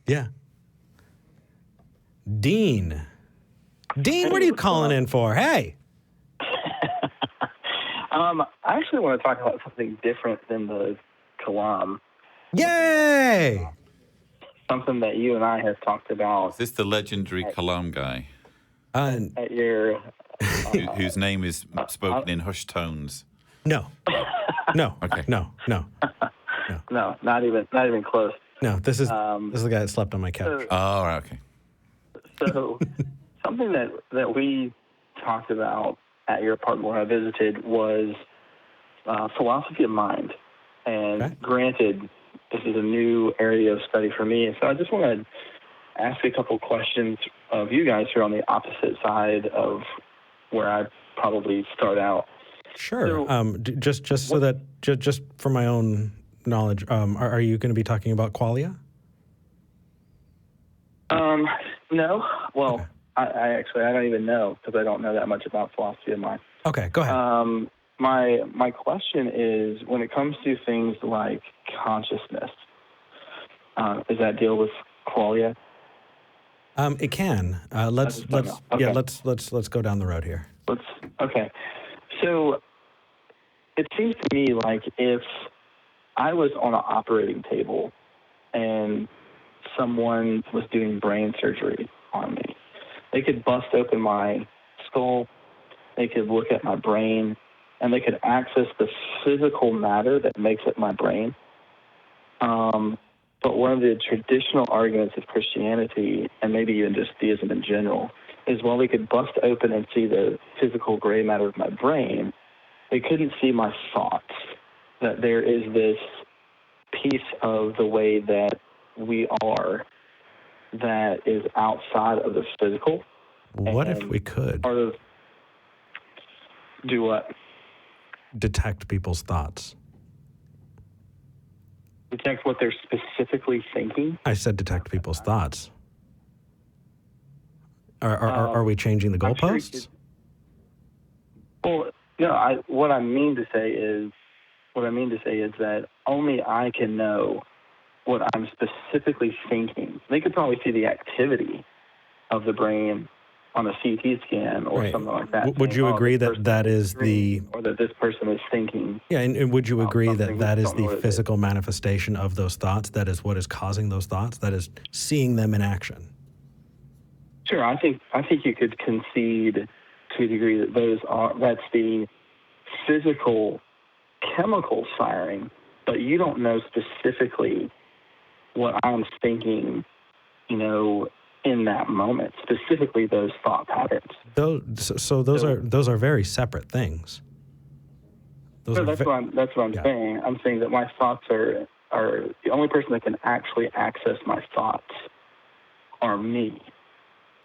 Yeah. Dean. Dean, what are you calling in for? Hey. I actually want to talk about something different than the Kalam. Yay! Something that you and I have talked about. Is this the legendary Kalam guy? At your... whose name is spoken in hushed tones? No. No. Okay. No. No, not even close. No, this is the guy that slept on my couch. Oh, right, okay. So something that we talked about at your apartment where I visited was philosophy of mind. And granted, this is a new area of study for me. And so I just want to ask a couple questions of you guys who are on the opposite side of where I probably start out. Sure. So, just so that, just for my own knowledge, are you going to be talking about Qualia? No. Well, okay. I don't even know because I don't know that much about philosophy of mind. Okay, go ahead. My question is, when it comes to things like consciousness, does that deal with Qualia? It can. Let's go down the road here. Okay. So it seems to me like if I was on an operating table and someone was doing brain surgery on me, they could bust open my skull, they could look at my brain, and they could access the physical matter that makes up my brain. But one of the traditional arguments of Christianity, and maybe even just theism in general, is while they could bust open and see the physical gray matter of my brain, they couldn't see my thoughts, that there is this piece of the way that we are that is outside of the physical. What if we could? Part of, do what? Detect people's thoughts. Detect what they're specifically thinking? I said detect people's thoughts. Are we changing the goalposts? Well, no. What I mean to say is that only I can know what I'm specifically thinking. They could probably see the activity of the brain on a CT scan or something like that. Would you agree that is the... Or that this person is thinking... Yeah, and would you agree that is the physical manifestation of those thoughts? That is what is causing those thoughts? That is seeing them in action? Sure, I think you could concede to a degree that that's the physical chemical firing, but you don't know specifically what I'm thinking, in that moment, specifically those thought patterns. Those are very separate things. That's what I'm saying. I'm saying that my thoughts are the only person that can actually access my thoughts are me.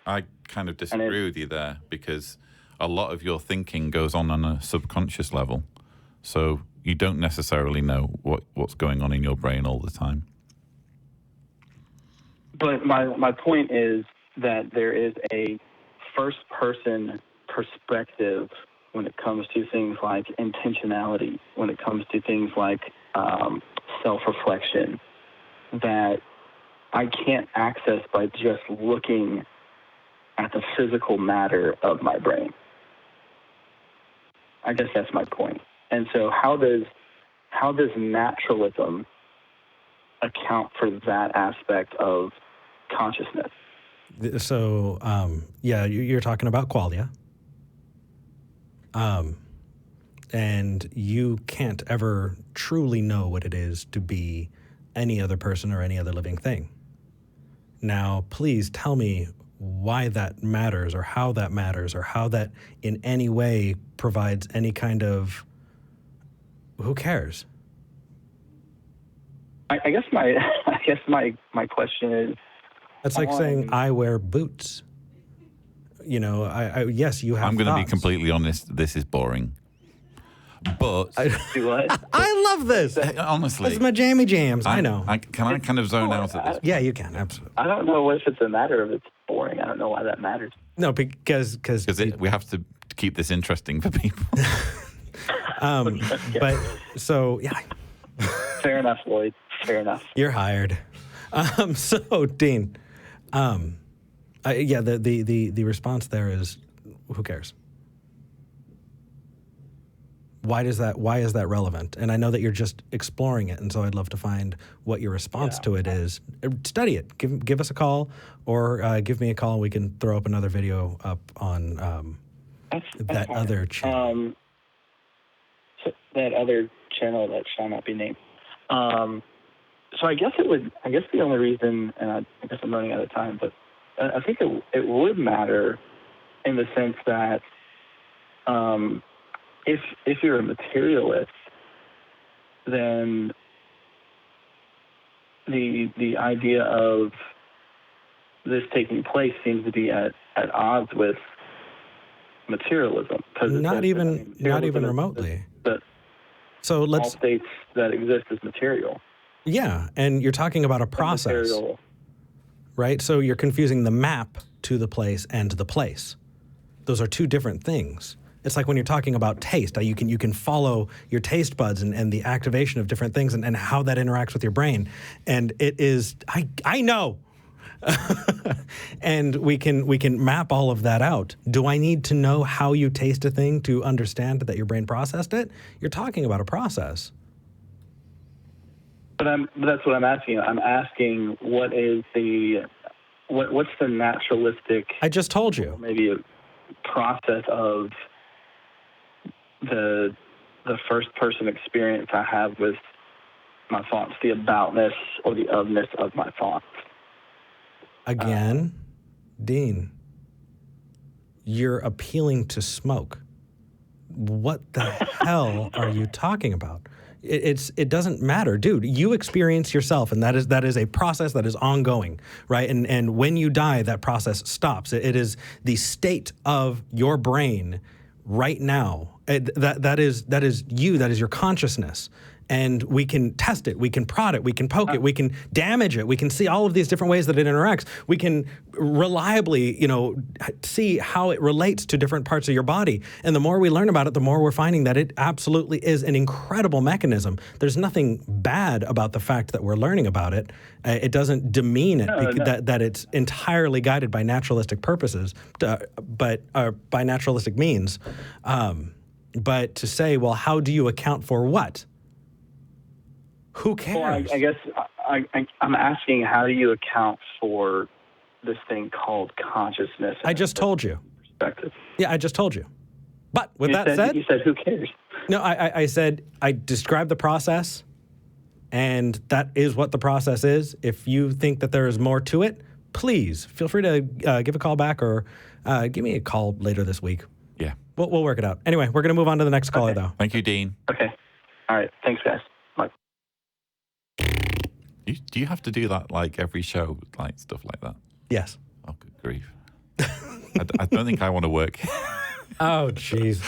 I kind of disagree with you there because a lot of your thinking goes on a subconscious level. So you don't necessarily know what's going on in your brain all the time. But my point is that there is a first-person perspective when it comes to things like intentionality, when it comes to things like self-reflection, that I can't access by just looking at the physical matter of my brain. I guess that's my point. And so how does naturalism account for that aspect of consciousness? So, you're talking about Qualia. And you can't ever truly know what it is to be any other person or any other living thing. Now, please tell me why that matters or how that matters or how that in any way provides any kind of... Who cares? I guess my question is... It's like saying I wear boots. Yes, you have I'm going to be thoughts. completely honest. This is boring. But... Do what? I love this. Honestly. It's my jammy jams. I know. Can I kind of zone out at this? Yeah, you can. Absolutely. I don't know if it's a matter of it's boring. I don't know why that matters. No, because we have to keep this interesting for people. But so, yeah. Fair enough, Lloyd. Fair enough. You're hired. So, Dean, the response there is, who cares? Why is that relevant? And I know that you're just exploring it, and so I'd love to find what your response to it is. Study it. Give us a call, or give me a call. We can throw up another video up on that other channel. That other channel that shall not be named. So I guess the only reason, and I guess I'm running out of time, but I think it would matter in the sense that if you're a materialist, then the idea of this taking place seems to be at odds with materialism. Not even remotely. So all states that exist as material. Yeah, and you're talking about a process, right? So you're confusing the map to the place and the place. Those are two different things. It's like when you're talking about taste, you can follow your taste buds and the activation of different things and how that interacts with your brain. And it is, I know. And we can map all of that out. Do I need to know how you taste a thing to understand that your brain processed it? You're talking about a process. But that's what I'm asking. I'm asking what's the naturalistic? I just told you. Maybe a process of the first person experience I have with my thoughts, the aboutness or the ofness of my thoughts. Again, Dean, you're appealing to smoke. What the hell are you talking about? It doesn't matter, dude. You experience yourself, and that is a process that is ongoing, right? And when you die, that process stops. It is the state of your brain right now. That is you. That is your consciousness. And we can test it, we can prod it, we can poke it, we can damage it, we can see all of these different ways that it interacts. We can reliably, see how it relates to different parts of your body. And the more we learn about it, the more we're finding that it absolutely is an incredible mechanism. There's nothing bad about the fact that we're learning about it. It doesn't demean it that it's entirely guided by naturalistic purposes, but by naturalistic means. But to say, well, how do you account for what? Who cares? Well, I guess I'm asking, how do you account for this thing called consciousness? I just told you. Perspective. Yeah, I just told you. But with that said... You said, who cares? No, I said I described the process, and that is what the process is. If you think that there is more to it, please feel free to give a call back or give me a call later this week. Yeah. We'll work it out. Anyway, we're going to move on to the next caller, though. Thank you, Dean. Okay. All right. Thanks, guys. Bye. Do you have to do that like every show, like stuff like that? Yes. Oh, good grief. I don't think I want to work. Oh, jeez.